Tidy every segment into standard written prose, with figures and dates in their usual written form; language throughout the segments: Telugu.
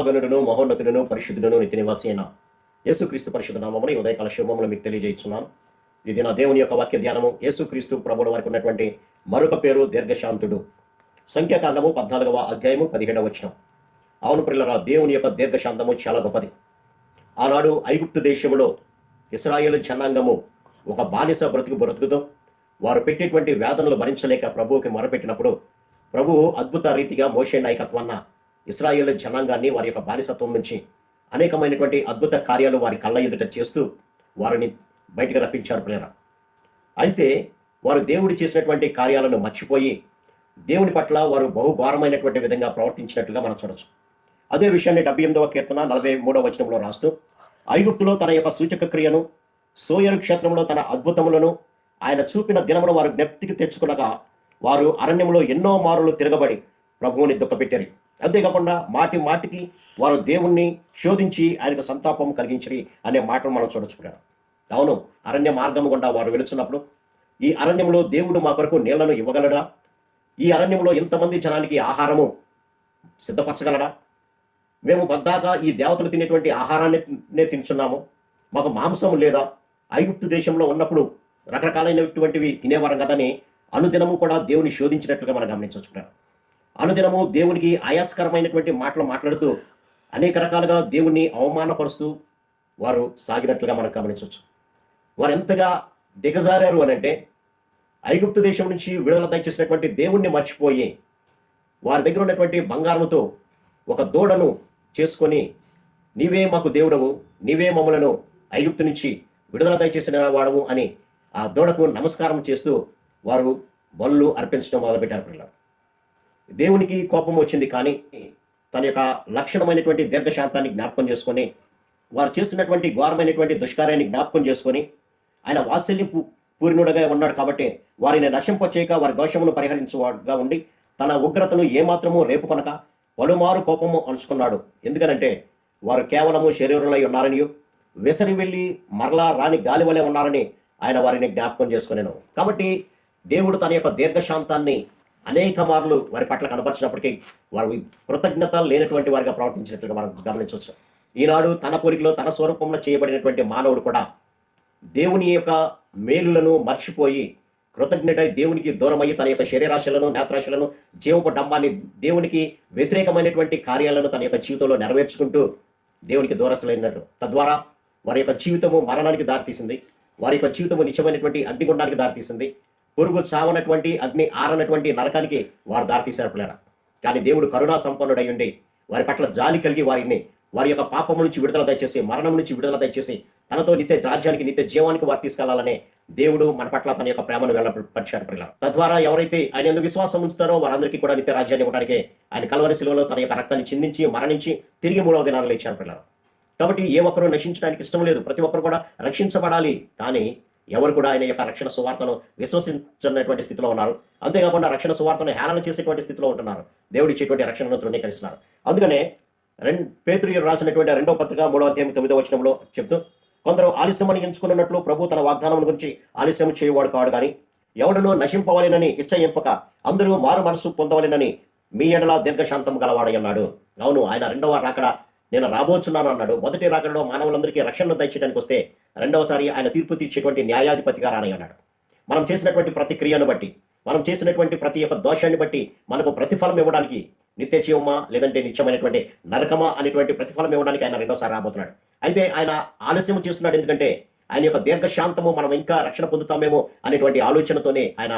మహాగణుడును మహోన్నతుడును పరిశుద్ధుడును నిత్య నివాసి అయిన యేసుక్రీస్తు పరిశుద్ధ నామమున ఈ ఉదయకాల శుభములు మీకు తెలియజేస్తున్నాను. ఇది నా దేవుని యొక్క వాక్య ధ్యానము. యేసుక్రీస్తు ప్రభువుల వారికి ఉన్నటువంటి మరొక పేరు దీర్ఘశాంతుడు. సంఖ్యాకాండము 14వ అధ్యాయము 17వ వచనం. అవును ప్రియులారా, దేవుని యొక్క దీర్ఘశాంతము చాలా గొప్పది. ఆనాడు ఐగుప్తు దేశంలో ఇశ్రాయేలు జనాంగము ఒక బానిస బ్రతుకుతూ వారు పెట్టేటువంటి వేదనలు భరించలేక ప్రభువుకి మొరపెట్టినప్పుడు ప్రభువు అద్భుత రీతిగా మోషే నాయకత్వాన్న ఇశ్రాయేలు జనాంగాన్ని వారి యొక్క బానిసత్వం నుంచి అనేకమైనటువంటి అద్భుత కార్యాలు వారి కళ్ళ ఎదుట చేస్తూ వారిని బయటకు రప్పించారు ప్రేర. అయితే వారు దేవుడు చేసినటువంటి కార్యాలను మర్చిపోయి దేవుని పట్ల వారు బహుఘోరమైనటువంటి విధంగా ప్రవర్తించినట్లుగా మనం చూడవచ్చు. అదే విషయాన్ని 78వ కీర్తన 43వ వచనంలో రాస్తూ, ఐగుప్తులో తన యొక్క సూచక క్రియను, సోయరు క్షేత్రంలో తన అద్భుతములను ఆయన చూపిన దినమును వారు జ్ఞప్తికి తెచ్చుకునగా వారు అరణ్యంలో ఎన్నో మారులు తిరగబడి ప్రభువుని దుఃఖపెట్టారు. అంతేకాకుండా మాటి మాటికి వారు దేవుణ్ణి శోధించి ఆయనకు సంతాపం కలిగించరి అనే మాటలు మనం చూడొచ్చు. అవును, అరణ్య మార్గం గుండా వారు వెళుతున్నప్పుడు ఈ అరణ్యంలో దేవుడు మా కొరకు నీళ్లను ఇవ్వగలడా? ఈ అరణ్యంలో ఇంతమంది జనానికి ఆహారము సిద్ధపరచగలడా? మేము పద్దాకా ఈ దేవతలు తినేటువంటి ఆహారాన్ని తింటున్నాము, మాకు మాంసం లేదా? ఐగుప్తు దేశంలో ఉన్నప్పుడు రకరకాలైనటువంటివి తినేవారం కదని అనుదినము కూడా దేవుని శోధించినట్లుగా మనం గమనించవచ్చు. అనుదినము దేవునికి ఆయాస్కరమైనటువంటి మాటలు మాట్లాడుతూ అనేక రకాలుగా దేవుణ్ణి అవమానపరుస్తూ వారు సాగినట్లుగా మనం గమనించవచ్చు. వారు ఎంతగా దిగజారారు అని అంటే, ఐగుప్తు దేశం నుంచి విడుదల దయచేసినటువంటి దేవుణ్ణి మర్చిపోయి వారి దగ్గర ఉన్నటువంటి బంగారముతో ఒక దూడను చేసుకొని, నీవే మాకు దేవుడవు, నీవే మమ్మలను ఐగుప్తు నుంచి విడుదల దయచేసిన వాడవు అని ఆ దూడకు నమస్కారం చేస్తూ వారు బలులు అర్పించడం మొదలుపెట్టారు పిల్లలు. దేవునికి కోపం వచ్చింది, కానీ తన యొక్క లక్షణమైనటువంటి దీర్ఘశాంతాన్ని జ్ఞాపకం చేసుకొని వారు చేస్తున్నటువంటి ఘోరమైనటువంటి దుష్కార్యాన్ని జ్ఞాపకం చేసుకొని ఆయన వాత్సల్యం పూర్ణుడుగా ఉన్నాడు కాబట్టి వారిని నశింపచేయక వారి దోషమును పరిహరించువాడుగా ఉండి తన ఉగ్రతను ఏమాత్రము రేపుకొనక పలుమారు కోపము అణుచుకున్నాడు. ఎందుకనంటే వారు కేవలము శరీరులై ఉన్నారని, విసరి వెళ్ళి మరలా రాని గాలి వలె ఉన్నారని ఆయన వారిని జ్ఞాపకం చేసుకునేను. కాబట్టి దేవుడు తన యొక్క దీర్ఘశాంతాన్ని అనేక మార్లు వారి పట్ల కనపరిచినప్పటికీ వారు కృతజ్ఞత లేనటువంటి వారిగా ప్రవర్తించినట్లుగా మనం గమనించవచ్చు. ఈనాడు తన పోలికలో తన స్వరూపంలో చేయబడినటువంటి మానవుడు కూడా దేవుని యొక్క మేలులను మర్చిపోయి కృతజ్ఞత దేవునికి దూరమయ్యి తన యొక్క శరీరాశలను, నేత్రాశలను, జీవపు డంబాన్ని, దేవునికి వ్యతిరేకమైనటువంటి కార్యాలను తన యొక్క జీవితంలో నెరవేర్చుకుంటూ దేవునికి దూరస్తులైనట్టు, తద్వారా వారి యొక్క జీవితము మరణానికి దారితీసింది. వారి యొక్క జీవితము నిత్యమైనటువంటి అగ్నిగుండానికి దారితీసింది. పురుగు చావనటువంటి, అగ్ని ఆరనటువంటి నరకానికి వారు దారితీశారు పిల్లరా. కానీ దేవుడు కరుణా సంపన్నుడై ఉండి వారి పట్ల జాలి కలిగి వారి యొక్క పాపము నుంచి విడుదల దయచేసి, మరణం నుంచి విడుదల దయచేసి తనతో నిత్య రాజ్యానికి, నిత్య జీవానికి వారు తీసుకెళ్లాలనే దేవుడు మన పట్ల తన యొక్క ప్రేమను వెళ్ళపరిచారు పిల్లరా. తద్వారా ఎవరైతే ఆయన ఎందుకు విశ్వాసం ఉంచుతారో వారందరికీ కూడా నిత్య రాజ్యాన్ని ఇవ్వడానికి ఆయన కల్వరి శిలువలో తన యొక్క రక్తాన్ని చిందించి మరణించి తిరిగి 3వ దినాల్లో ఇచ్చారు పిల్లరా. కాబట్టి ఏ ఒక్కరూ నశించడానికి ఇష్టం లేదు, ప్రతి ఒక్కరు కూడా రక్షించబడాలి. కానీ ఎవరు కూడా ఆయన యొక్క రక్షణ సువార్తను విశ్వసించినటువంటి స్థితిలో ఉన్నారు. అంతేకాకుండా రక్షణ సువార్తను హేళన చేసేటువంటి స్థితిలో ఉంటున్నారు. దేవుడు ఇచ్చేటువంటి రక్షణను తృణీకరిస్తున్నారు. అందుకనే పేతురు రాసినటువంటి 2వ పత్రిక 3వ అధ్యాయం 9వ వచనంలో చెప్తూ, కొందరు ఆలస్యమని ఎంచుకున్నట్లు ప్రభు తన వాగ్దానం గురించి ఆలస్యం చేయవాడు కాడు, కానీ ఎవడునూ నశింపవలెనని ఇచ్చయింపక అందరూ మారు మనసు పొందవలెనని మీ ఎడల దీర్ఘశాంతం గలవాడై అన్నాడు. అవును, ఆయన 2వ రాకడ నేను రాబోచున్నాను అన్నాడు. మొదటి రాకడలో మానవులందరికీ రక్షణను దయచేయడానికి వస్తే, రెండవసారి ఆయన తీర్పు తీర్చేటువంటి న్యాయాధిపతిగా రానై అన్నాడు. మనం చేసినటువంటి ప్రతి క్రియను బట్టి, మనం చేసినటువంటి ప్రతి ఒక్క దోషాన్ని బట్టి మనకు ప్రతిఫలం ఇవ్వడానికి, నిత్య జీవమా లేదంటే నిత్యమైనటువంటి నరకమా అనేటువంటి ప్రతిఫలం ఇవ్వడానికి ఆయన రెండోసారి రాబోతున్నాడు. అయితే ఆయన ఆలస్యం చేస్తున్నాడు, ఎందుకంటే ఆయన యొక్క దీర్ఘశాంతము మనం ఇంకా రక్షణ పొందుతామేమో అనేటువంటి ఆలోచనతోనే ఆయన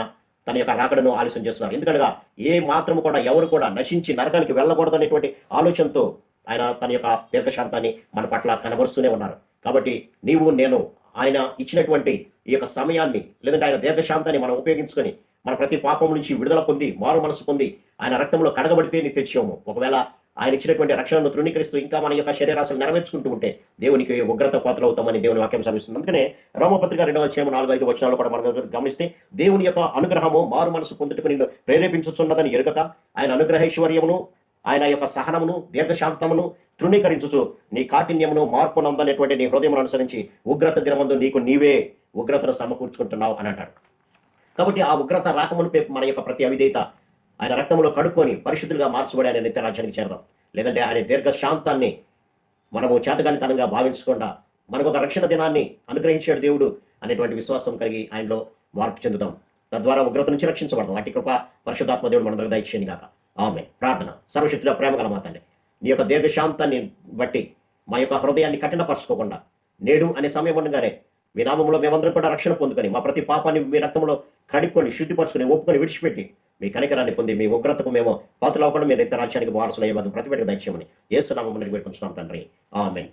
తన యొక్క రాకడను ఆలస్యం చేస్తున్నారు. ఎందుకనగా ఏ మాత్రము కూడా ఎవరు కూడా నశించి నరకానికి వెళ్ళకూడదు అనేటువంటి ఆలోచనతో ఆయన తన యొక్క దీర్ఘశాంతాన్ని మన పట్ల కనబరుస్తూనే ఉన్నారు. కాబట్టి నీవు నేను ఆయన ఇచ్చినటువంటి ఈ యొక్క సమయాన్ని, లేదంటే ఆయన దీర్ఘశాంతాన్ని మనం ఉపయోగించుకొని మన ప్రతి పాపం నుంచి విడుదల పొంది, మారు మనసు పొంది ఆయన రక్తంలో కడగబడితే నిత్య జీవము. ఒకవేళ ఆయన ఇచ్చినటువంటి రక్షణను తృణీకరిస్తూ ఇంకా మన యొక్క శరీరాశలు నెరవేర్చుకుంటూ ఉంటే దేవునికి ఉగ్రత పాత్ర అవుతామని దేవుని వాక్యం శ్రమిస్తుంది. అందుకనే రోమపత్రిక 2వ అధ్యాయం 4-5 వచనాలు కూడా మనం గమనిస్తే, దేవుని యొక్క అనుగ్రహము మారు మనసు పొందుటకు నిన్ను ప్రేరేపించుచున్నదని ఎరుగక ఆయన అనుగ్రహైశ్వర్యమును, ఆయన యొక్క సహనమును, దీర్ఘశాంతమును తృణీకరించుచు నీ కాఠిన్యమును మార్పు నందనేటువంటి నీ హృదయమును అనుసరించి ఉగ్రత దినమందు నీకు నీవే ఉగ్రతను సమకూర్చుకుంటున్నావు అని అంటాడు. కాబట్టి ఆ ఉగ్రత రాకమునిపై మన యొక్క ప్రతి అవిధేయత ఆయన రక్తంలో కడుక్కొని పరిశుద్ధులుగా మార్చబడి ఆయన నిత్య రాజ్యానికి చేరదాం. లేదంటే ఆయన దీర్ఘశాంతాన్ని మనము చేతగానితనంగా భావించకుండా మనకు ఒక రక్షణ దినాన్ని అనుగ్రహించాడు దేవుడు అనేటువంటి విశ్వాసం కలిగి ఆయనలో మార్పు చెందుతాం. తద్వారా ఉగ్రత నుంచి రక్షించబడతాం. అట్టి కృప పరిశుద్ధాత్మ దేవుడు మనందరికీ దయచేయను గాక. ఆమేన్. ప్రార్థన. సర్వశక్తుల ప్రేమ గల మా తండ్రి, నీ యొక్క దీర్ఘశాంతాన్ని బట్టి మా యొక్క హృదయాన్ని కఠినపరచుకోకుండా నేడు అనే సమయం ఉండగానే మీ నామంలో మేమందరం కూడా రక్షణ పొందుకొని మా ప్రతి పాపాన్ని మీ రక్తంలో కడుక్కొని శుద్ధిపరచుకొని ఒప్పుకొని విడిచిపెట్టి మీ కనికరాన్ని పొంది మీ ఉగ్రతకు మేము పాతులు అవ్వకుండా మీ నిత్య రాజ్యానికి వారసులు అయ్యే ప్రతిపెట్టి దయచేయమని యేసు నామమున వేడుకొంచున్నాం తండ్రి. ఆమేన్.